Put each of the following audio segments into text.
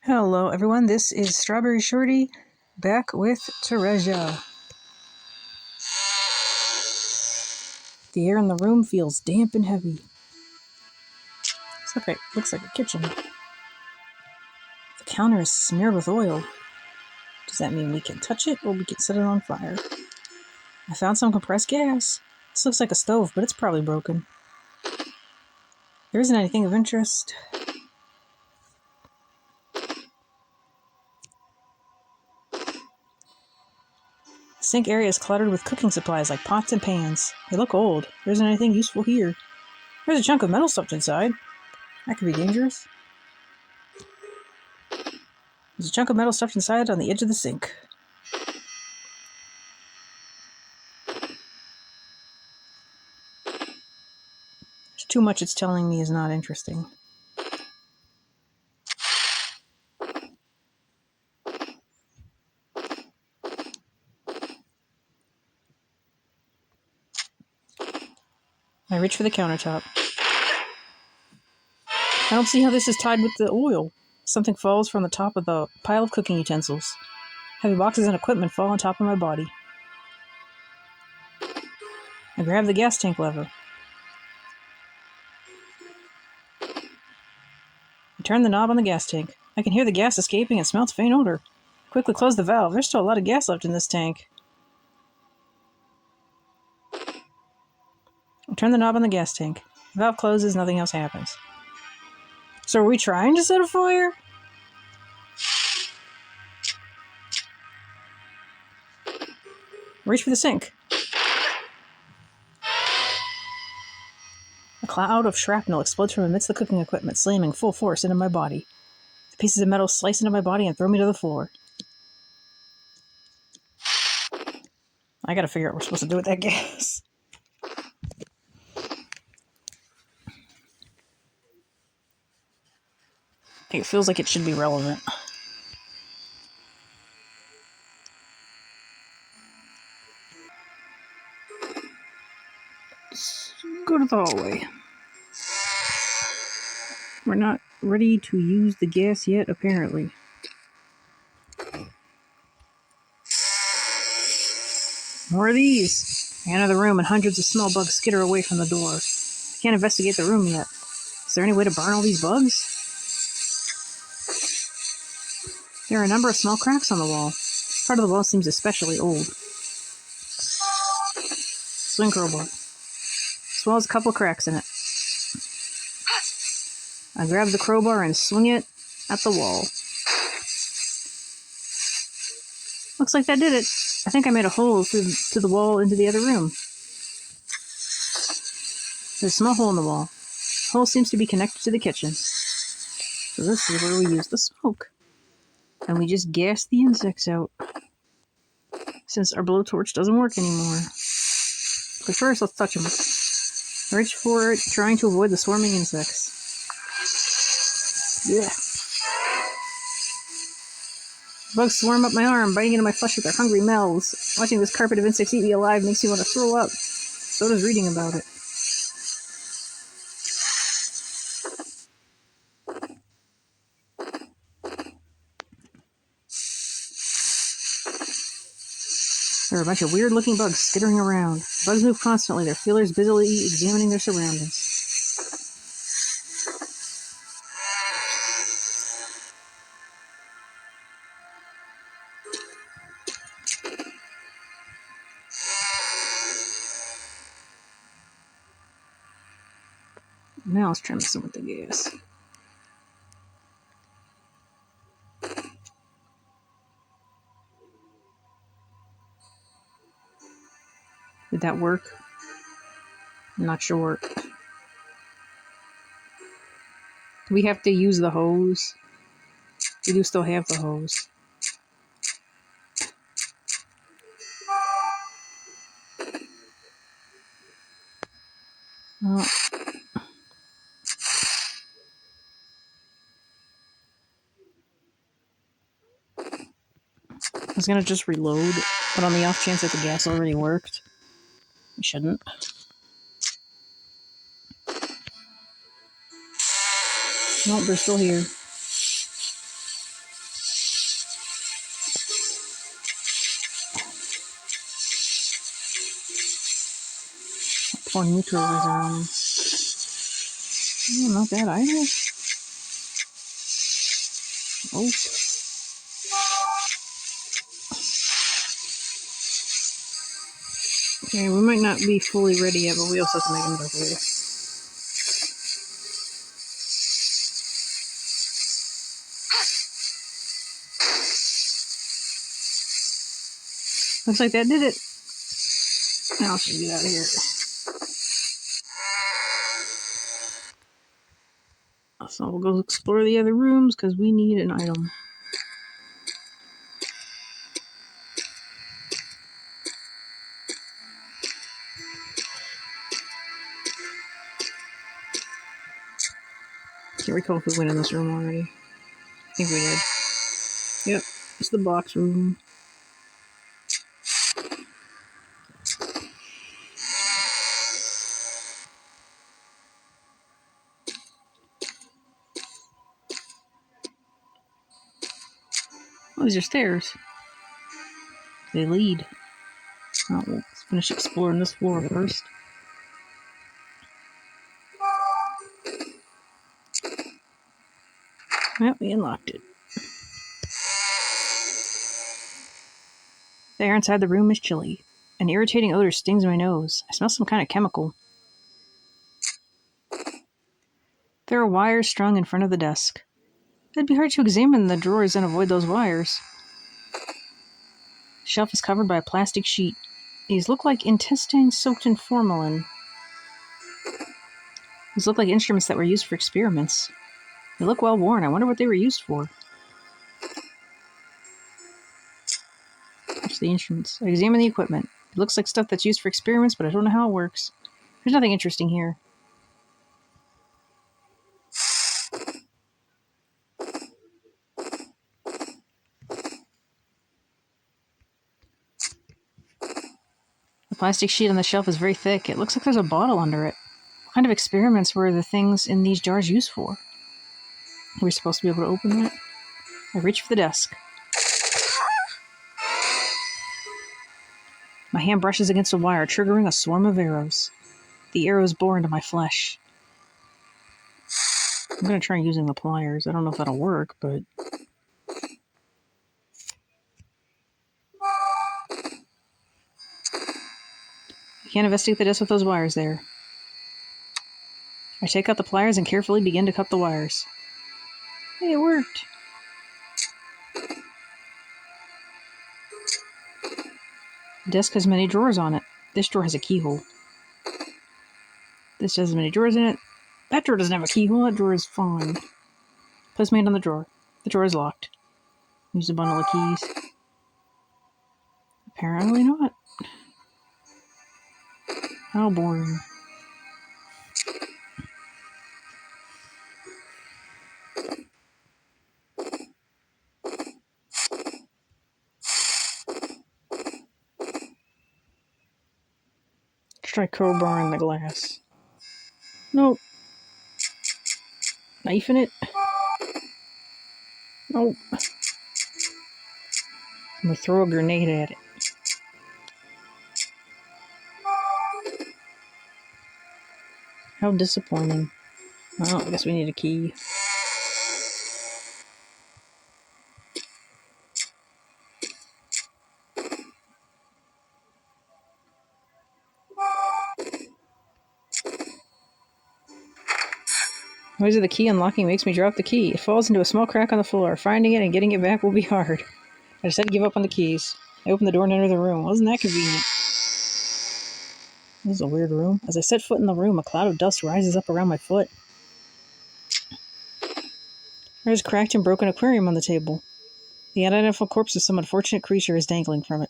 Hello everyone, this is StrawberryShorty back with Theresia. The air in the room feels damp and heavy. Looks like a kitchen. The counter is smeared with oil. Does that mean we can touch it or we can set it on fire? I found some compressed gas. This looks like a stove, but it's probably broken. There isn't anything of interest. The sink area is cluttered with cooking supplies like pots and pans. They look old. There isn't anything useful here. There's a chunk of metal stuffed inside. That could be dangerous. There's a chunk of metal stuffed inside on the edge of the sink. There's too much it's telling me is not interesting. I reach for the countertop. I don't see how this is tied with the oil. Something falls from the top of the pile of cooking utensils. Heavy boxes and equipment fall on top of my body. I grab the gas tank lever. I turn the knob on the gas tank. I can hear the gas escaping and smell its faint odor. I quickly close the valve. There's still a lot of gas left in this tank. I turn the knob on the gas tank. The valve closes, nothing else happens. So are we trying to set a fire? Reach for the sink. A cloud of shrapnel explodes from amidst the cooking equipment, slamming full force into my body. The pieces of metal slice into my body and throw me to the floor. I gotta figure out what we're supposed to do with that gas. It feels like it should be relevant. Let's go to the hallway. We're not ready to use the gas yet, apparently. More of these. I enter the room and hundreds of small bugs skitter away from the door. I can't investigate the room yet. Is there any way to burn all these bugs? There are a number of small cracks on the wall. Part of the wall seems especially old. Swing crowbar. This wall has a couple cracks in it. I grab the crowbar and swing it at the wall. Looks like that did it. I think I made a hole through to the wall into the other room. There's a small hole in the wall. The hole seems to be connected to the kitchen. So this is where we use the smoke. And we just gas the insects out. Since our blowtorch doesn't work anymore. But first, let's touch them. I reach for it, trying to avoid the swarming insects. Yeah. Bugs swarm up my arm, biting into my flesh with their hungry mouths. Watching this carpet of insects eat me alive makes me want to throw up. So does reading about it. There are a bunch of weird-looking bugs skittering around. Bugs move constantly, their feelers busily examining their surroundings. Now let's try messing with the gas. Did that work? I'm not sure. Do we have to use the hose? We do still have the hose. Oh. I was gonna just reload, but on the off chance that the gas already worked, we shouldn't. Nope, they're still here. pour neutralizer on them. Oh, not that either. Oh. Okay, we might not be fully ready yet, but we also have to make another hole. Looks like that did it. Now let's get out of here. So we'll go explore the other rooms because we need an item. Can't recall if we went in this room already. I think we did. Yep, it's the box room. Oh, these are stairs. They lead. Oh, let's finish exploring this floor first. Yep, we unlocked it. The air inside the room is chilly. An irritating odor stings my nose. I smell some kind of chemical. There are wires strung in front of the desk. It'd be hard to examine the drawers and avoid those wires. The shelf is covered by a plastic sheet. These look like intestines soaked in formalin. These look like instruments that were used for experiments. They look well worn. I wonder what they were used for. Watch the instruments. I examine the equipment. It looks like stuff that's used for experiments, but I don't know how it works. There's nothing interesting here. The plastic sheet on the shelf is very thick. It looks like there's a bottle under it. What kind of experiments were the things in these jars used for? Are we supposed to be able to open that? I reach for the desk. My hand brushes against a wire, triggering a swarm of arrows. The arrows bore into my flesh. I'm going to try using the pliers. I don't know if that'll work, but... I can't investigate the desk with those wires there. I take out the pliers and carefully begin to cut the wires. Hey, it worked. The desk has many drawers on it. This drawer has a keyhole. This has many drawers in it. That drawer doesn't have a keyhole. That drawer is fine. Place my hand on the drawer. The drawer is locked. Use a bundle of keys. Apparently not. How boring. Let's try crowbar in the glass. Nope. Knife in it. Nope. I'm gonna throw a grenade at it. How disappointing. Well, I guess we need a key. The noise of the key unlocking makes me drop the key. It falls into a small crack on the floor. Finding it and getting it back will be hard. I decided to give up on the keys. I opened the door and entered the room. Wasn't that convenient? This is a weird room. As I set foot in the room, a cloud of dust rises up around my foot. There's a cracked and broken aquarium on the table. The unidentified corpse of some unfortunate creature is dangling from it.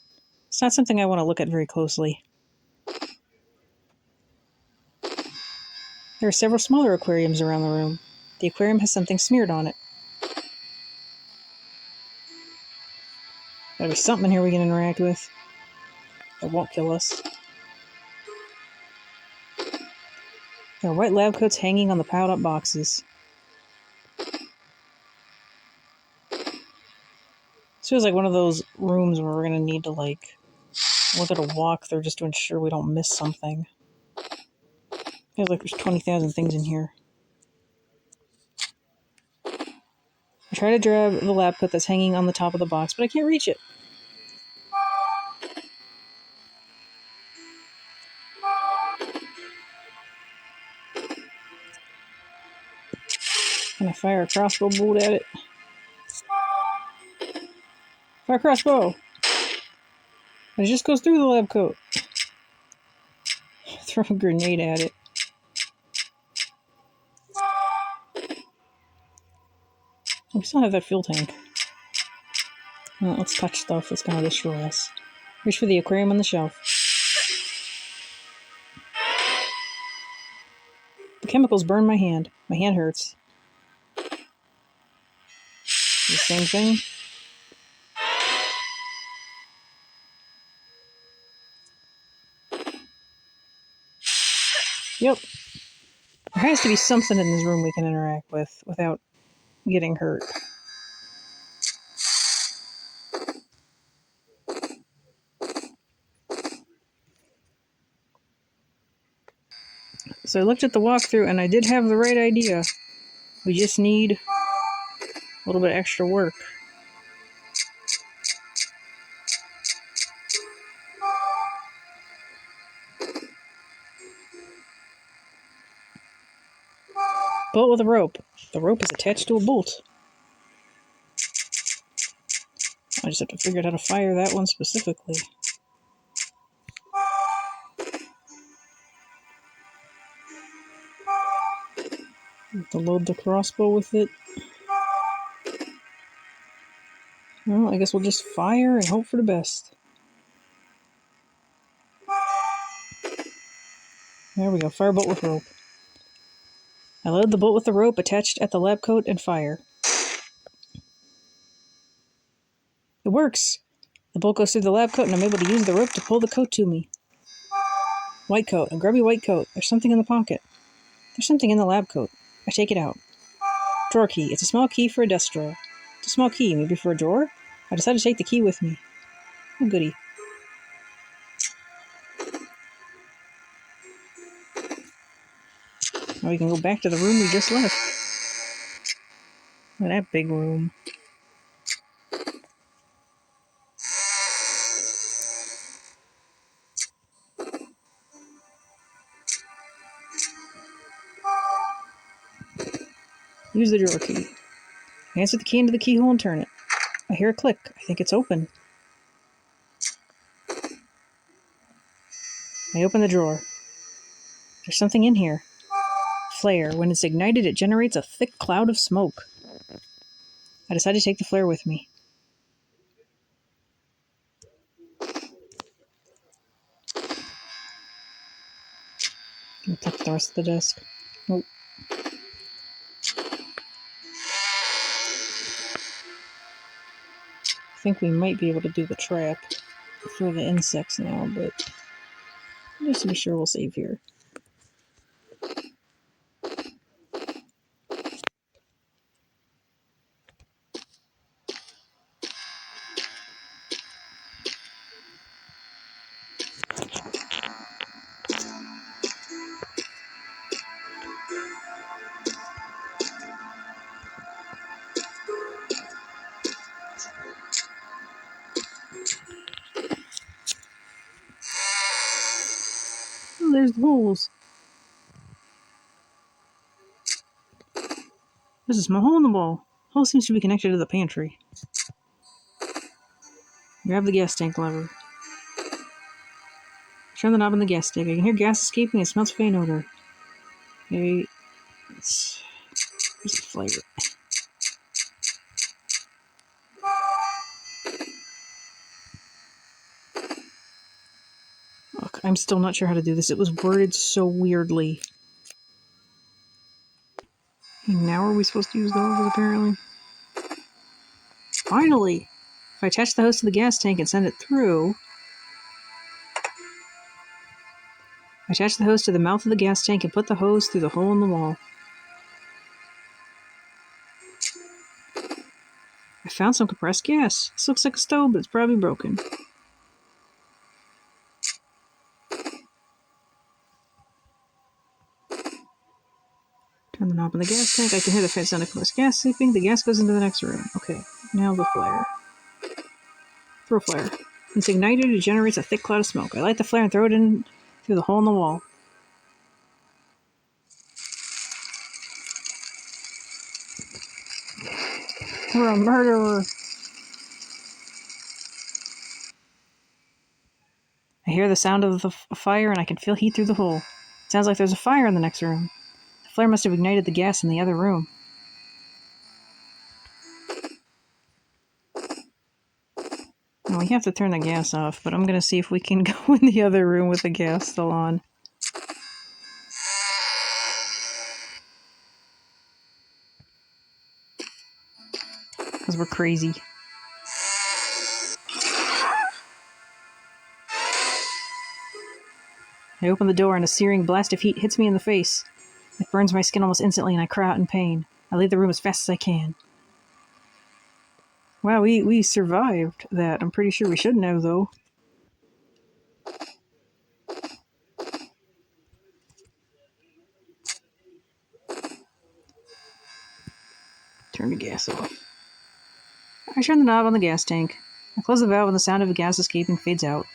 It's not something I want to look at very closely. There are several smaller aquariums around the room. The aquarium has something smeared on it. There's something in here we can interact with. That won't kill us. There are white lab coats hanging on the piled up boxes. This feels like one of those rooms where we're going to need to, look at a walkthrough just to ensure we don't miss something. Feels like there's 20,000 things in here. I try to grab the lab coat that's hanging on the top of the box, but I can't reach it. Can I fire a crossbow bolt at it? Fire crossbow! It just goes through the lab coat. Throw a grenade at it. We still have that fuel tank. Well, let's touch stuff that's going to destroy us. Reach for the aquarium on the shelf. The chemicals burn my hand. My hand hurts. The same thing? Yep. There has to be something in this room we can interact with without getting hurt. So I looked at the walkthrough and I did have the right idea. We just need a little bit extra work. Bolt with a rope. The rope is attached to a bolt. I just have to figure out how to fire that one specifically. Have to load the crossbow with it. Well, I guess we'll just fire and hope for the best. There we go. Fire bolt with rope. I load the bolt with the rope attached at the lab coat and fire. It works! The bolt goes through the lab coat and I'm able to use the rope to pull the coat to me. White coat. A grubby white coat. There's something in the pocket. There's something in the lab coat. I take it out. Drawer key. It's a small key for a desk drawer. It's a small key, maybe for a drawer? I decided to take the key with me. Oh, goody. Now we can go back to the room we just left. Look at that big room. Use the drawer key. I insert the key into the keyhole and turn it. I hear a click. I think it's open. I open the drawer. There's something in here. Flare. When it's ignited, it generates a thick cloud of smoke. I decide to take the flare with me. I'll touch the rest of the desk. Nope. I think we might be able to do the trap for the insects now, but just to be sure, we'll save here. Oh, there's the holes. There's a small hole in the wall. The hole seems to be connected to the pantry. Grab the gas tank lever. Turn the knob on the gas tank. I can hear gas escaping and it smells faint odor. Okay, let's just flavor it. Look, I'm still not sure how to do this. It was worded so weirdly. And now are we supposed to use the hoses, apparently? Finally! If I attach the hose to the gas tank and send it through... I attach the hose to the mouth of the gas tank and put the hose through the hole in the wall. I found some compressed gas. This looks like a stove, but it's probably broken. Open the gas tank. I can hear the faint sound of compressed gas seeping. The gas goes into the next room. Okay, now the flare. Throw flare. Once ignited, it generates a thick cloud of smoke. I light the flare and throw it in through the hole in the wall. We're a murderer. I hear the sound of the fire and I can feel heat through the hole. It sounds like there's a fire in the next room. The flare must have ignited the gas in the other room. Well, we have to turn the gas off, but I'm going to see if we can go in the other room with the gas still on. Because we're crazy. I open the door and a searing blast of heat hits me in the face. It burns my skin almost instantly and I cry out in pain. I leave the room as fast as I can. Wow, we survived that. I'm pretty sure we shouldn't have, though. Turn the gas off. I turn the knob on the gas tank. I close the valve and the sound of the gas escaping fades out.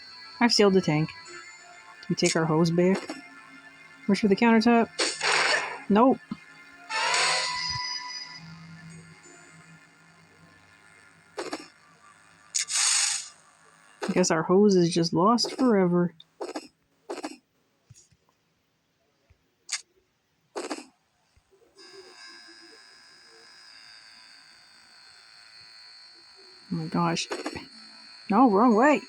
I've sealed the tank. Do we take our hose back? Reach for the countertop? Nope. I guess our hose is just lost forever. Oh my gosh. No, wrong way.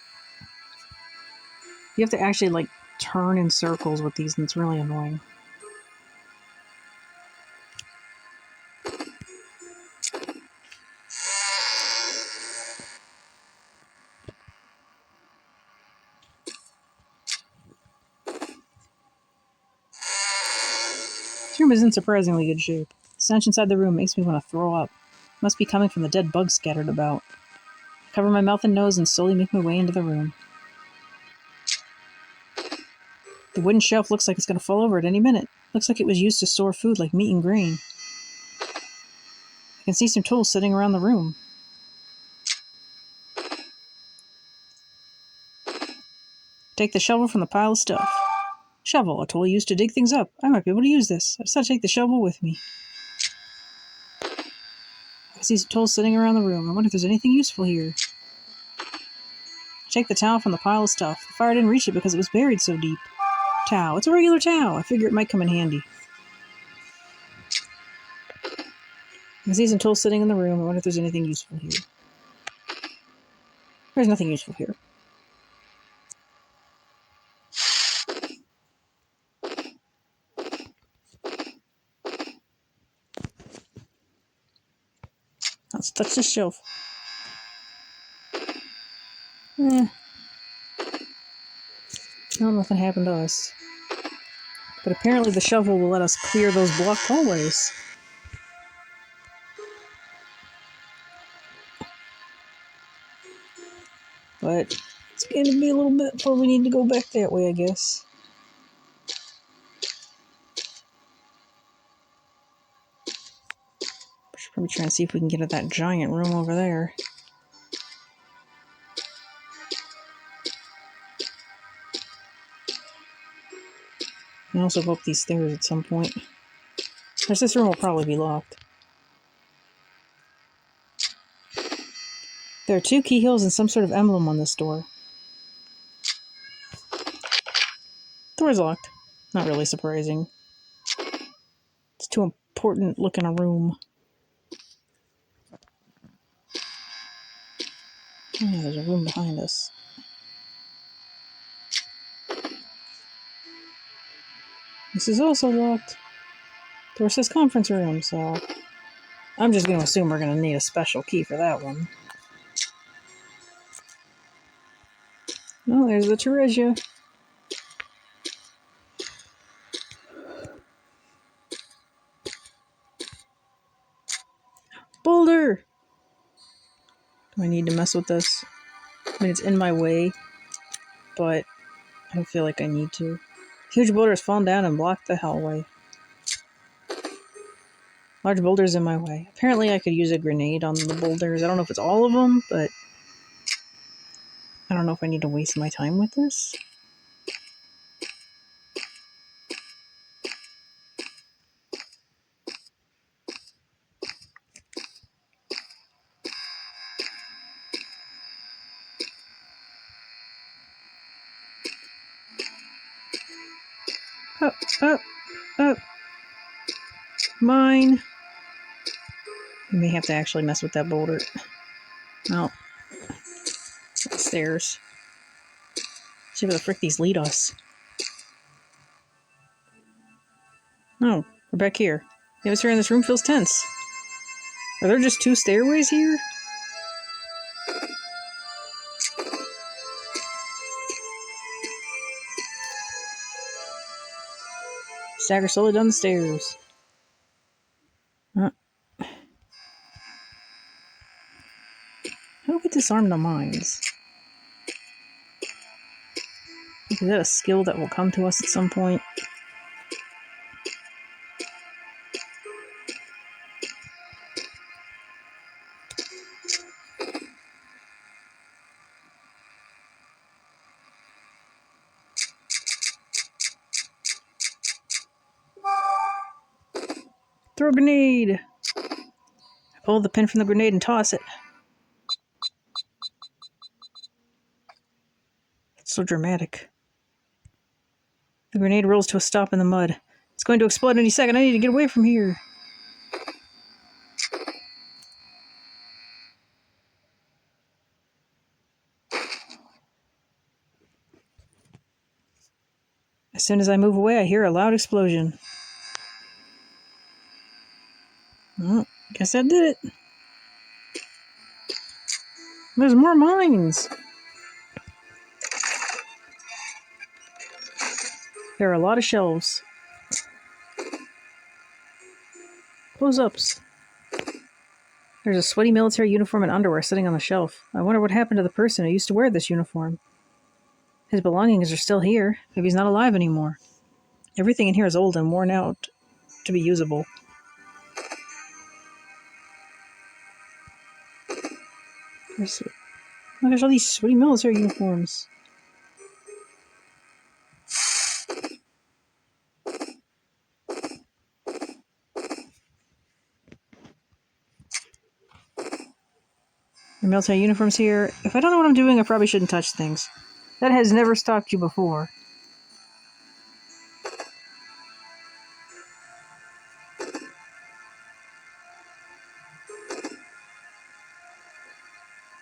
You have to actually, like, turn in circles with these, and it's really annoying. This room is in surprisingly good shape. The stench inside the room makes me want to throw up. It must be coming from the dead bugs scattered about. I cover my mouth and nose and slowly make my way into the room. The wooden shelf looks like it's going to fall over at any minute. Looks like it was used to store food like meat and grain. I can see some tools sitting around the room. Take the shovel from the pile of stuff. Shovel, a tool used to dig things up. I might be able to use this. I decided to take the shovel with me. I see some tools sitting around the room. I wonder if there's anything useful here. Take the towel from the pile of stuff. The fire didn't reach it because it was buried so deep. Towel. It's a regular towel. I figure it might come in handy. I see some tools sitting in the room. I wonder if there's anything useful here. There's nothing useful here. Let's touch this shelf. No, nothing happened to us. But apparently the shovel will let us clear those blocked hallways. But it's going to be a little bit before we need to go back that way, I guess. We should probably try and see if we can get at that giant room over there. And also go up these stairs at some point. This room will probably be locked. There are 2 keyholes and some sort of emblem on this door. Door's locked. Not really surprising. It's too important looking a room. Oh yeah, there's a room behind us. This is also locked. Door says conference room, so I'm just going to assume we're going to need a special key for that one. Oh, there's the Theresia. Boulder! Do I need to mess with this? I mean, it's in my way, but I don't feel like I need to. Huge boulder has fallen down and blocked the hallway. Large boulders in my way. Apparently I could use a grenade on the boulders. I don't know if it's all of them, but I don't know if I need to waste my time with this. Up, up, up. Mine. We may have to actually mess with that boulder. No. Stairs. See where the frick these lead us. No, we're back here. The atmosphere in this room feels tense. Are there just 2 stairways here? Stagger slowly down the stairs. How do we disarm the mines? Is that a skill that will come to us at some point? Throw a grenade! I pull the pin from the grenade and toss it. It's so dramatic. The grenade rolls to a stop in the mud. It's going to explode any second. I need to get away from here. As soon as I move away, I hear a loud explosion. Well, guess that did it. There's more mines. There are a lot of shelves. Close-ups. There's a sweaty military uniform and underwear sitting on the shelf. I wonder what happened to the person who used to wear this uniform. His belongings are still here. Maybe he's not alive anymore. Everything in here is old and worn out to be usable. Oh, there's all these sweaty military uniforms. The military uniforms here. If I don't know what I'm doing, I probably shouldn't touch things. That has never stopped you before.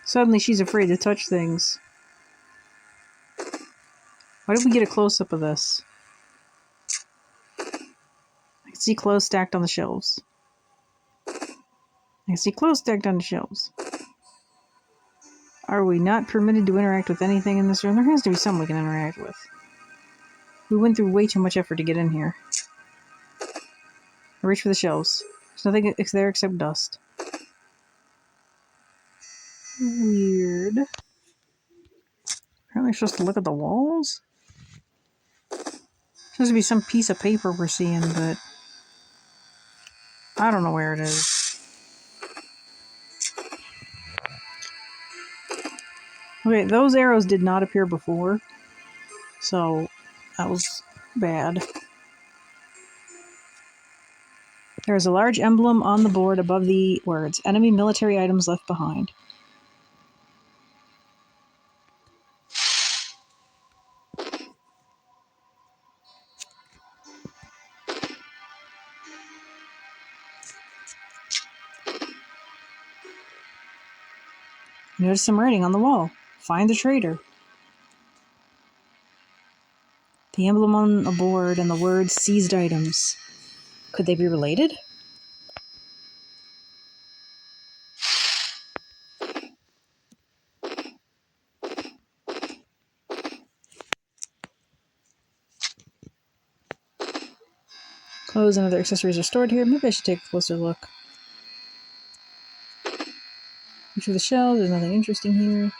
Suddenly she's afraid to touch things. Why did we get a close-up of this? I can see clothes stacked on the shelves. I can see clothes stacked on the shelves. Are we not permitted to interact with anything in this room? There has to be something we can interact with. We went through way too much effort to get in here. I reach for the shelves. There's nothing there except dust. Weird. Apparently we're supposed to look at the walls? Supposed to be some piece of paper we're seeing, but I don't know where it is. Okay, those arrows did not appear before, so that was bad. There is a large emblem on the board above the words, "Enemy military items left behind." Notice some writing on the wall. Find the traitor. The emblem on a board and the words "seized items." Could they be related? Clothes and other accessories are stored here. Maybe I should take a closer look. Reach through the shelves. There's nothing interesting here.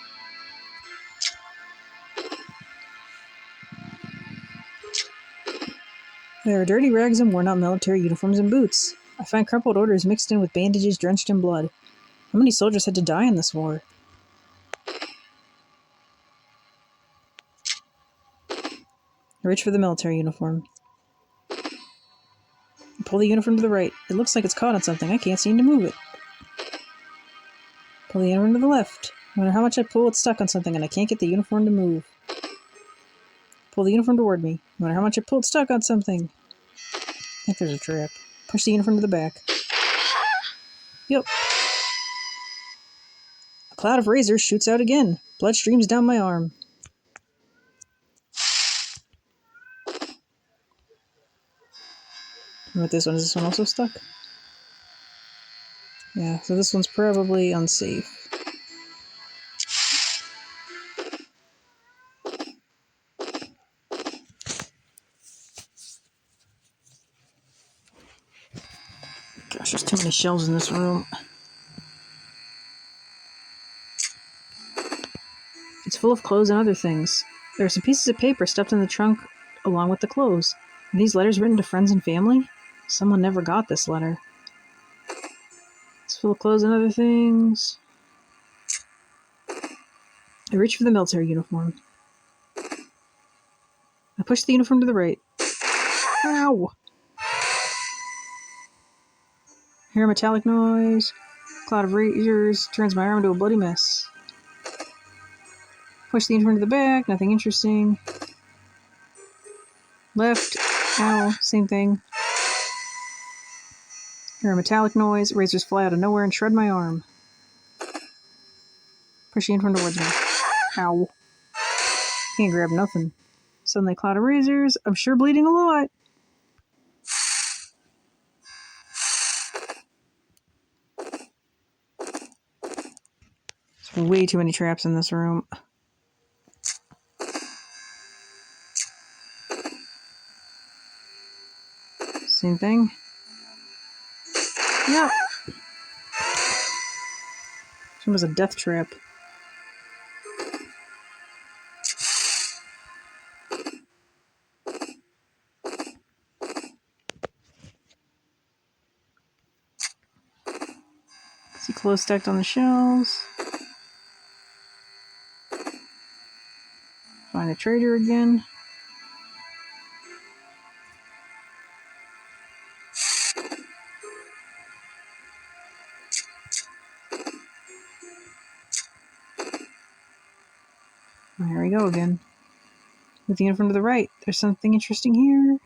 There are dirty rags and worn-out military uniforms and boots. I find crumpled orders mixed in with bandages drenched in blood. How many soldiers had to die in this war? I reach for the military uniform. I pull the uniform to the right. It looks like it's caught on something. I can't seem to move it. Pull the uniform to the left. No matter how much I pull, it's stuck on something and I can't get the uniform to move. Pull the uniform toward me. No matter how much I pull, it's stuck on something. I think there's a trap. Push the uniform to the back. Yep. A cloud of razors shoots out again. Blood streams down my arm. And with this one, is this one also stuck? Yeah, so this one's probably unsafe. Gosh, there's too many shelves in this room. It's full of clothes and other things. There are some pieces of paper stuffed in the trunk along with the clothes. Are these letters written to friends and family? Someone never got this letter. It's full of clothes and other things. I reach for the military uniform. I push the uniform to the right. Ow! Hear a metallic noise. Cloud of razors turns my arm into a bloody mess. Push the uniform to the back. Nothing interesting. Left. Ow. Same thing. Hear a metallic noise. Razors fly out of nowhere and shred my arm. Push the uniform towards me. Ow. Can't grab nothing. Suddenly a cloud of razors. I'm sure bleeding a lot. There's way too many traps in this room. Same thing. Yep. This one was a death trap. See clothes stacked on the shelves. Find a trader again. There we go again. With the uniform to the right. There's something interesting here.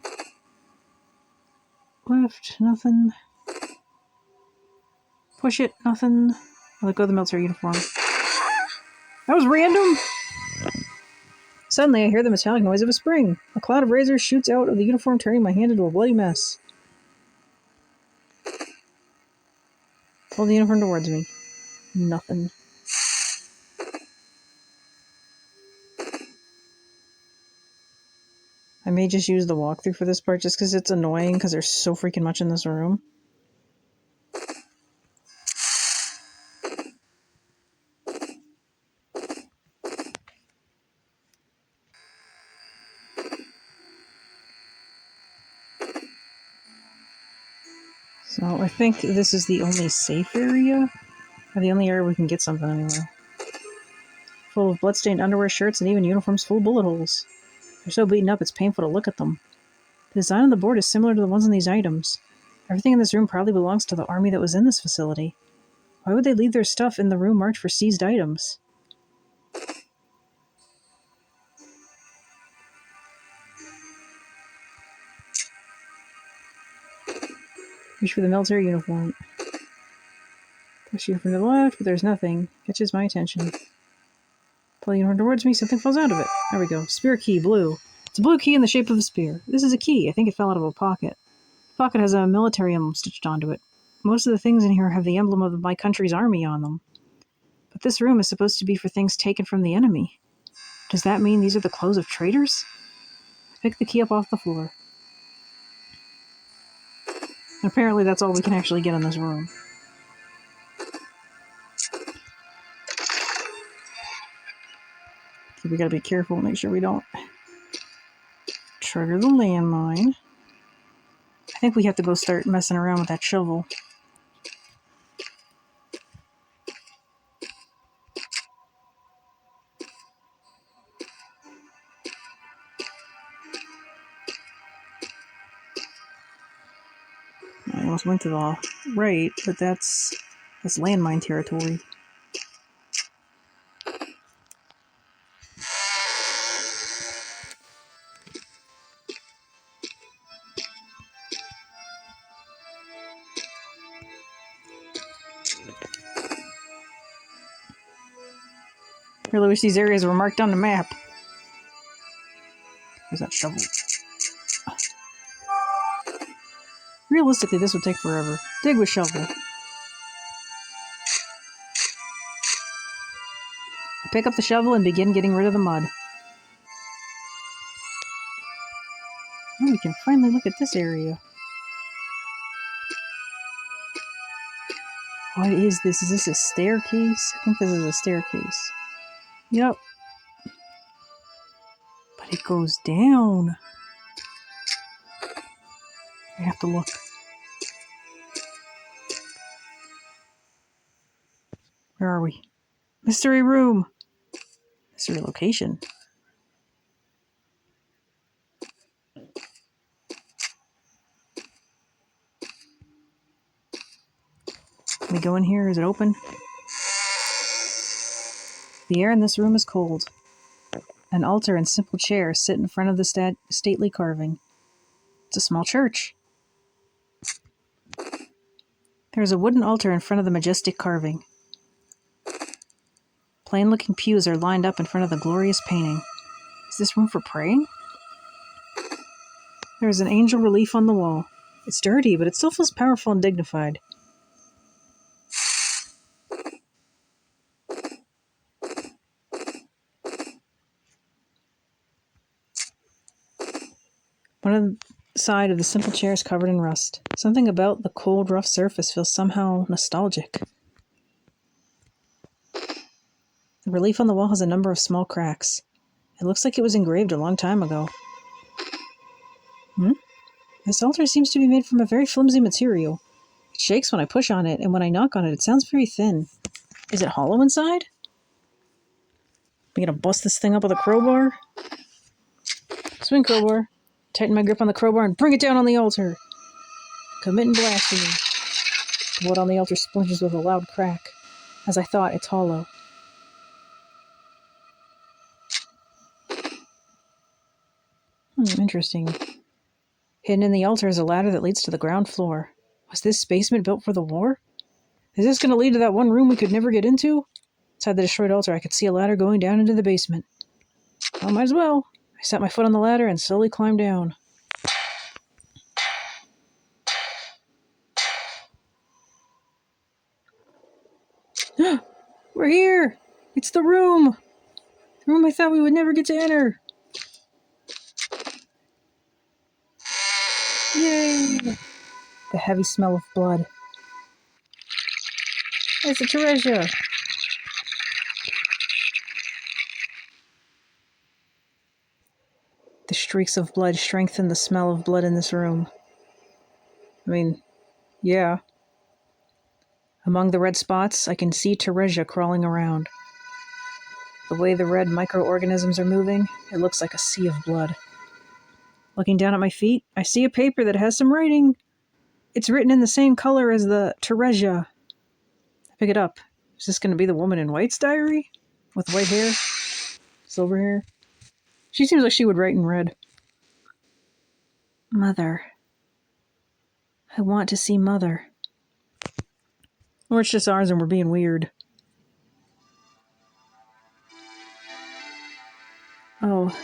Left, nothing. Push it, nothing. I'll let go of the military uniform. That was random! Suddenly, I hear the metallic noise of a spring. A cloud of razors shoots out of the uniform, turning my hand into a bloody mess. Pull the uniform towards me. Nothing. I may just use the walkthrough for this part just because it's annoying because there's so freaking much in this room. So I think this is the only safe area, or the only area we can get something anyway. Full of bloodstained underwear, shirts, and even uniforms full of bullet holes. They're so beaten up it's painful to look at them. The design on the board is similar to the ones on these items. Everything in this room probably belongs to the army that was in this facility. Why would they leave their stuff in the room marked for seized items? Reach for the military uniform. Push the uniform to the left, but there's nothing. Catches my attention. Pull the uniform towards me, something falls out of it. There we go. Spear key, blue. It's a blue key in the shape of a spear. This is a key. I think it fell out of a pocket. The pocket has a military emblem stitched onto it. Most of the things in here have the emblem of my country's army on them. But this room is supposed to be for things taken from the enemy. Does that mean these are the clothes of traitors? I pick the key up off the floor. And apparently that's all we can actually get in this room. Okay, we gotta be careful, make sure we don't trigger the landmine. I think we have to go start messing around with that shovel. I almost went to the right, but that's landmine territory. Really wish these areas were marked on the map. There's that shovel. Realistically, this would take forever. Dig with shovel. Pick up the shovel and begin getting rid of the mud. Oh, we can finally look at this area. What is this? Is this a staircase? I think this is a staircase. Yep. But it goes down. I have to look. Where are we? Mystery room. Mystery location. Can we go in here? Is it open? The air in this room is cold. An altar and simple chairs sit in front of the stately carving. It's a small church. There is a wooden altar in front of the majestic carving. Plain-looking pews are lined up in front of the glorious painting. Is this room for praying? There is an angel relief on the wall. It's dirty, but it still feels powerful and dignified. One side of the simple chair is covered in rust. Something about the cold, rough surface feels somehow nostalgic. The relief on the wall has a number of small cracks. It looks like it was engraved a long time ago. This altar seems to be made from a very flimsy material. It shakes when I push on it, and when I knock on it, it sounds very thin. Is it hollow inside? Am I gonna bust this thing up with a crowbar? Swing crowbar. Tighten my grip on the crowbar and bring it down on the altar. Committing blasphemy. The wood on the altar splinters with a loud crack. As I thought, it's hollow. Interesting. Hidden in the altar is a ladder that leads to the ground floor. Was this basement built for the war? Is this going to lead to that one room we could never get into? Inside the destroyed altar, I could see a ladder going down into the basement. Well, might as well. I set my foot on the ladder and slowly climbed down. We're here! It's the room! The room I thought we would never get to enter! Yay! The heavy smell of blood. It's a Theresia! The streaks of blood strengthen the smell of blood in this room. I mean, yeah. Among the red spots, I can see Theresia crawling around. The way the red microorganisms are moving, it looks like a sea of blood. Looking down at my feet, I see a paper that has some writing. It's written in the same color as the Theresia. I pick it up. Is this going to be the woman in white's diary? With white hair? Silver hair? She seems like she would write in red. Mother. I want to see Mother. Or it's just ours and we're being weird. Oh.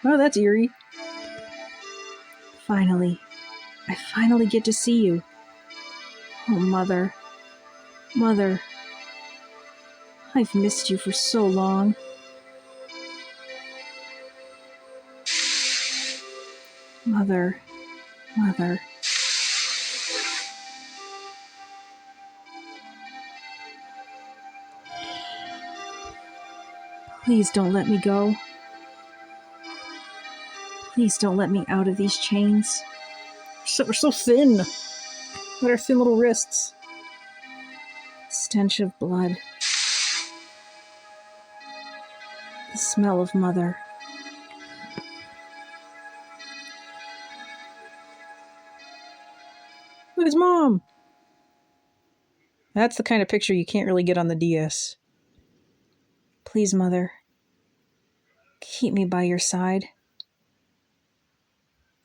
Oh, that's eerie. Finally. I finally get to see you. Oh, Mother. Mother. I've missed you for so long. Mother. Mother. Please don't let me go. Please don't let me out of these chains. We're so thin. Look at our thin little wrists. Stench of blood. The smell of mother. Look, it's Mom! That's the kind of picture you can't really get on the DS. Please, Mother. Keep me by your side.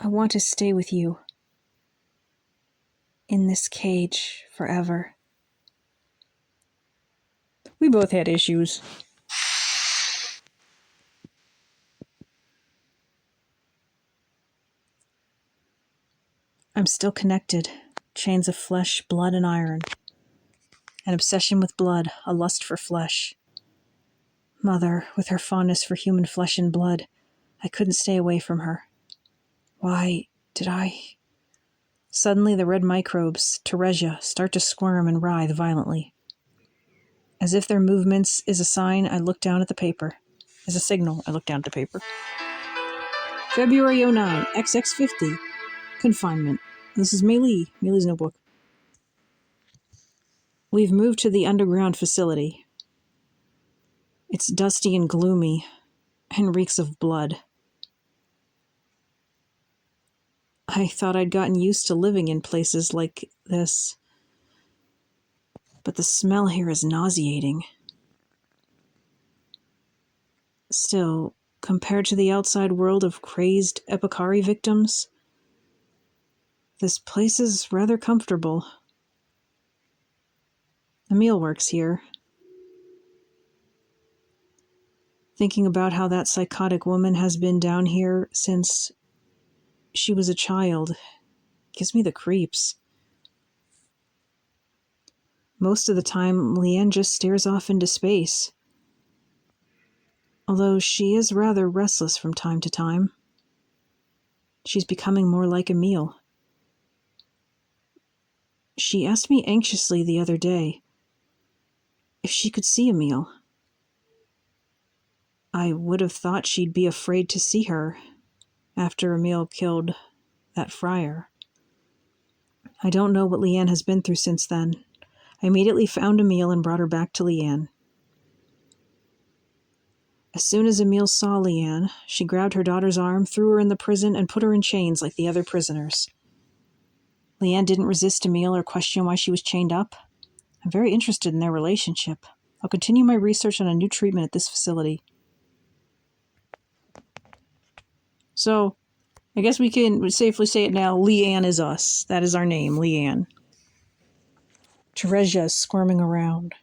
I want to stay with you. In this cage forever. We both had issues. I'm still connected. Chains of flesh, blood, and iron. An obsession with blood, a lust for flesh. Mother, with her fondness for human flesh and blood, I couldn't stay away from her. Why did I? Suddenly the red microbes, Theresia, start to squirm and writhe violently. As if their movements is a sign, I look down at the paper. As a signal, I look down at the paper. February 09, XX50. Confinement. This is Meile's notebook. We've moved to the underground facility. It's dusty and gloomy, and reeks of blood. I thought I'd gotten used to living in places like this, but the smell here is nauseating. Still, compared to the outside world of crazed Epicari victims, this place is rather comfortable. Emile works here. Thinking about how that psychotic woman has been down here since she was a child gives me the creeps. Most of the time, Leanne just stares off into space. Although she is rather restless from time to time. She's becoming more like Emile. She asked me anxiously the other day if she could see Emile. I would have thought she'd be afraid to see her after Emile killed that friar. I don't know what Leanne has been through since then. I immediately found Emile and brought her back to Leanne. As soon as Emile saw Leanne, she grabbed her daughter's arm, threw her in the prison, and put her in chains like the other prisoners. Leanne didn't resist Emile or question why she was chained up. I'm very interested in their relationship. I'll continue my research on a new treatment at this facility. So, I guess we can safely say it now. Leanne is us. That is our name, Leanne. Theresia is squirming around.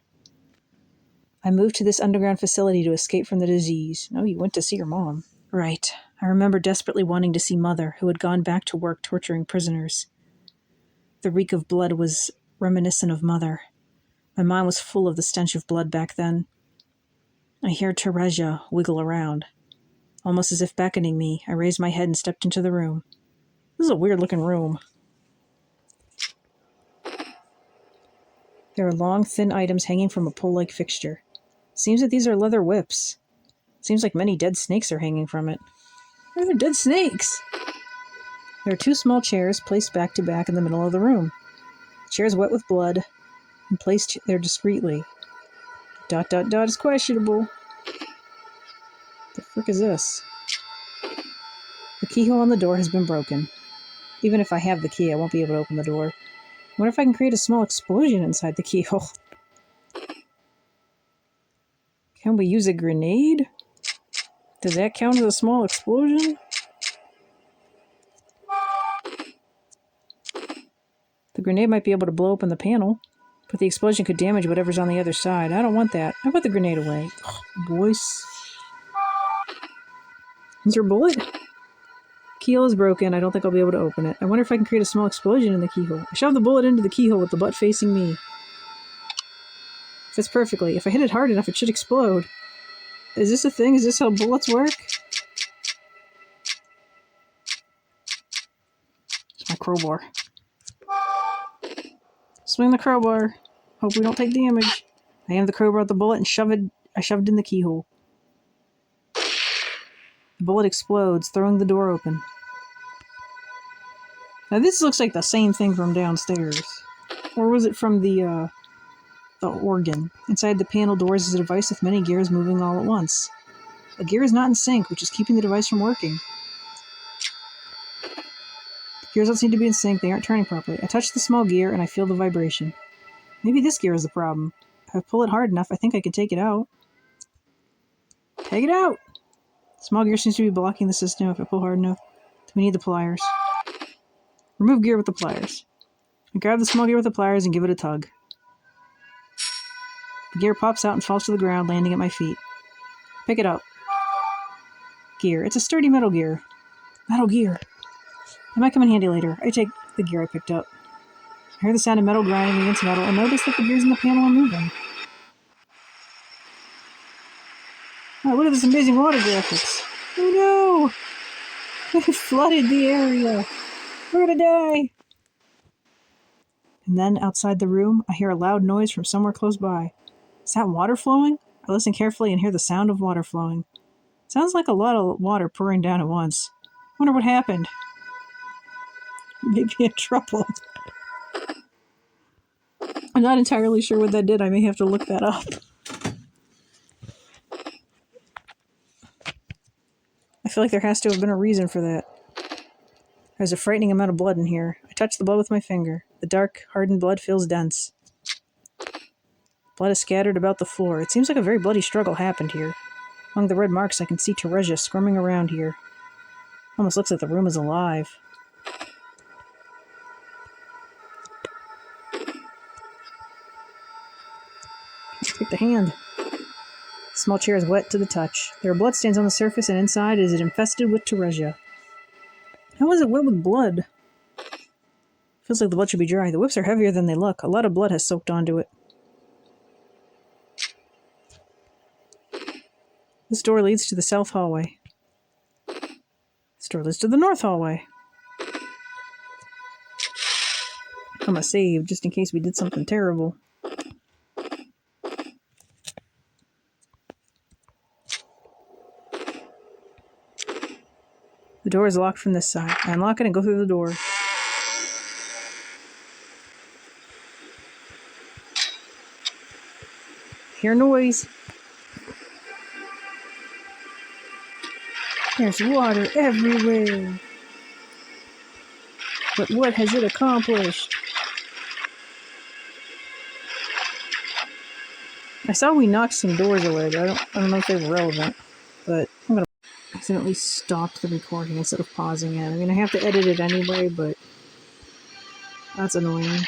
I moved to this underground facility to escape from the disease. No, you went to see your mom. Right. I remember desperately wanting to see Mother, who had gone back to work torturing prisoners. The reek of blood was reminiscent of Mother. My mind was full of the stench of blood back then. I hear Theresia wiggle around. Almost as if beckoning me, I raised my head and stepped into the room. This is a weird-looking room. There are long, thin items hanging from a pole-like fixture. Seems that these are leather whips. Seems like many dead snakes are hanging from it. Where are the dead snakes? There are 2 small chairs placed back to back in the middle of the room. The chairs wet with blood and placed there discreetly. ... is questionable. The frick is this? The keyhole on the door has been broken. Even if I have the key, I won't be able to open the door. I wonder if I can create a small explosion inside the keyhole. Can we use a grenade? Does that count as a small explosion? The grenade might be able to blow open the panel, but the explosion could damage whatever's on the other side. I don't want that. I put the grenade away. Boys. Is there a bullet? Keyhole is broken. I don't think I'll be able to open it. I wonder if I can create a small explosion in the keyhole. I shove the bullet into the keyhole with the butt facing me. Fits perfectly. If I hit it hard enough, it should explode. Is this a thing? Is this how bullets work? It's my crowbar. Swing the crowbar. Hope we don't take damage. I aimed the crowbar at the bullet and I shoved it in the keyhole. The bullet explodes, throwing the door open. Now this looks like the same thing from downstairs. Or was it from the organ? Inside the panel doors is a device with many gears moving all at once. A gear is not in sync, which is keeping the device from working. The gears don't seem to be in sync, they aren't turning properly. I touch the small gear and I feel the vibration. Maybe this gear is the problem. If I pull it hard enough, I think I can take it out. Take it out! The small gear seems to be blocking the system if I pull hard enough. We need the pliers. Remove gear with the pliers. I grab the small gear with the pliers and give it a tug. The gear pops out and falls to the ground, landing at my feet. Pick it up. Gear. It's a sturdy metal gear. Metal gear. It might come in handy later. I take the gear I picked up. I hear the sound of metal grinding against metal and notice that the gears in the panel are moving. Oh, look at this amazing water graphics. Oh no! It flooded the area. We're gonna die! And then, outside the room, I hear a loud noise from somewhere close by. Is that water flowing? I listen carefully and hear the sound of water flowing. It sounds like a lot of water pouring down at once. I wonder what happened. Maybe in trouble. I'm not entirely sure what that did. I may have to look that up. I feel like there has to have been a reason for that. There's a frightening amount of blood in here. I touch the blood with my finger. The dark, hardened blood feels dense. Blood is scattered about the floor. It seems like a very bloody struggle happened here. Among the red marks, I can see Theresia squirming around here. Almost looks like the room is alive. Take the hand. The small chair is wet to the touch. There are bloodstains on the surface, and inside is it infested with Theresia. How is it wet with blood? Feels like the blood should be dry. The whips are heavier than they look. A lot of blood has soaked onto it. This door leads to the south hallway. This door leads to the north hallway. I'm gonna save just in case we did something terrible. The door is locked from this side. I unlock it and go through the door. Hear noise. There's water everywhere. But what has it accomplished? I saw we knocked some doors away, but I don't know if they were relevant. But I'm gonna accidentally stop the recording instead of pausing it. I mean, I have to edit it anyway, but that's annoying.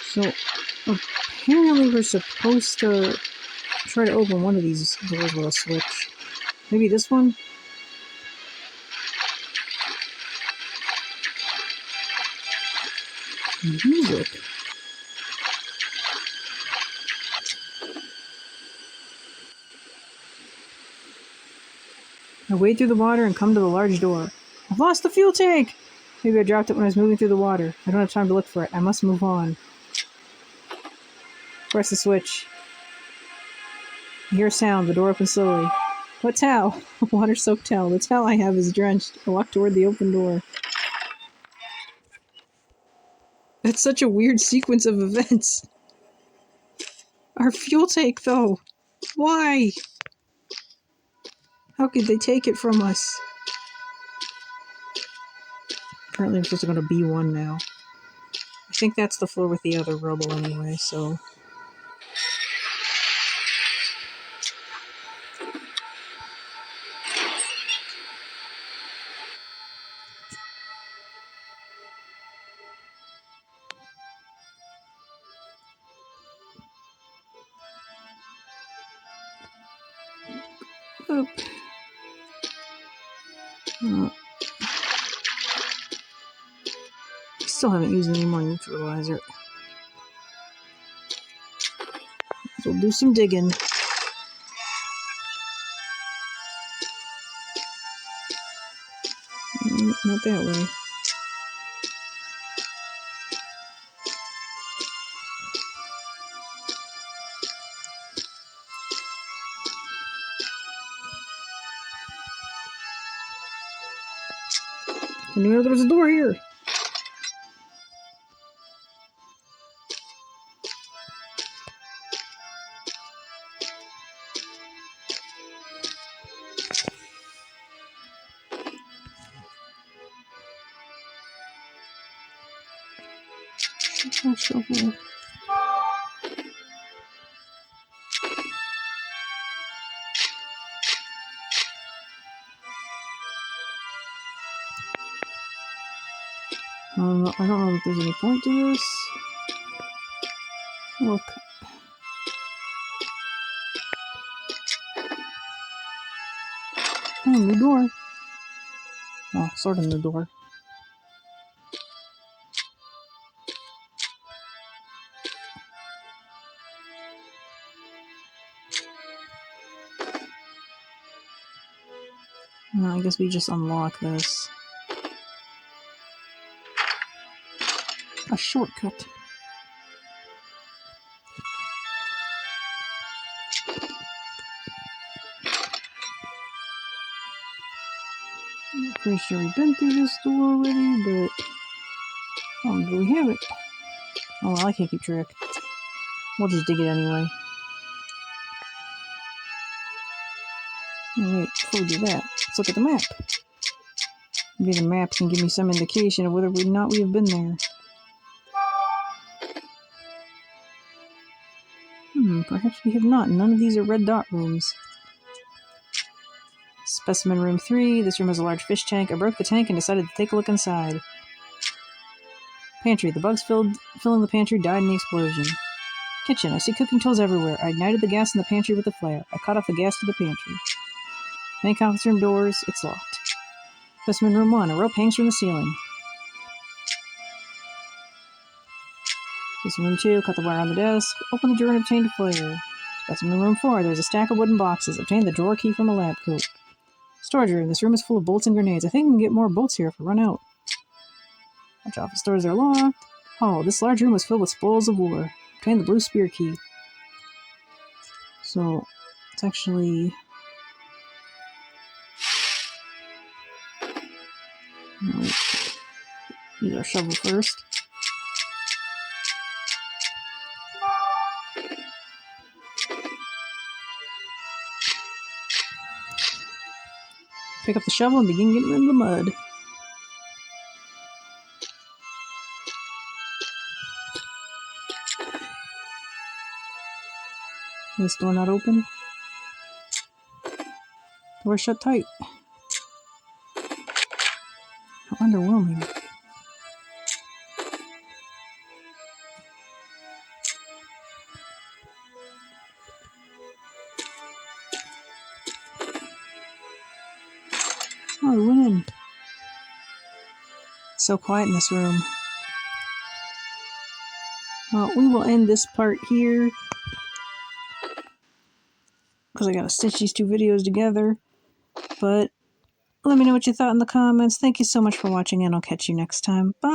So apparently we're supposed to try to open one of these doors with a switch. Maybe this one? Music. I wade through the water and come to the large door. I've lost the fuel tank! Maybe I dropped it when I was moving through the water. I don't have time to look for it. I must move on. Press the switch. I hear a sound. The door opens slowly. What towel? A water-soaked towel. The towel I have is drenched. I walk toward the open door. That's such a weird sequence of events. Our fuel tank, though. Why? How could they take it from us? Apparently I'm supposed to go to B1 now. I think that's the floor with the other rubble anyway, so... Oop. Oh. Still haven't used any more neutralizer. So we'll do some digging. Not that way. I knew there was a door here. Shovel. I don't know if there's any point to this. Look. Oh, new door. Oh, sort of new door. I guess we just unlock this. A shortcut. I'm pretty sure we've been through this door already, but do we have it? Oh, well, I can't keep track. We'll just dig it anyway. Oh, wait, before we do that, let's look at the map. Maybe the map can give me some indication of whether or not we have been there. Perhaps we have not. None of these are red dot rooms. Specimen room 3. This room has a large fish tank. I broke the tank and decided to take a look inside. Pantry. The bugs filling the pantry died in the explosion. Kitchen. I see cooking tools everywhere. I ignited the gas in the pantry with a flare. I cut off the gas to the pantry. Main conference room doors. It's locked. Specimen room 1. A rope hangs from the ceiling. Specimen room 2. Cut the wire on the desk. Open the drawer and obtain a flare. Specimen room 4. There's a stack of wooden boxes. Obtain the drawer key from a lab coat. Storage room. This room is full of bolts and grenades. I think we can get more bolts here if we run out. Watch office doors are locked. Oh, this large room was filled with spoils of war. Obtain the blue spear key. So, it's actually... Wait. Use our shovel first. Pick up the shovel and begin getting rid of the mud. This door not open? Door shut tight. How underwhelming. Oh, we went in. It's so quiet in this room. Well, we will end this part here, because I gotta stitch these two videos together. But let me know what you thought in the comments. Thank you so much for watching, and I'll catch you next time. Bye!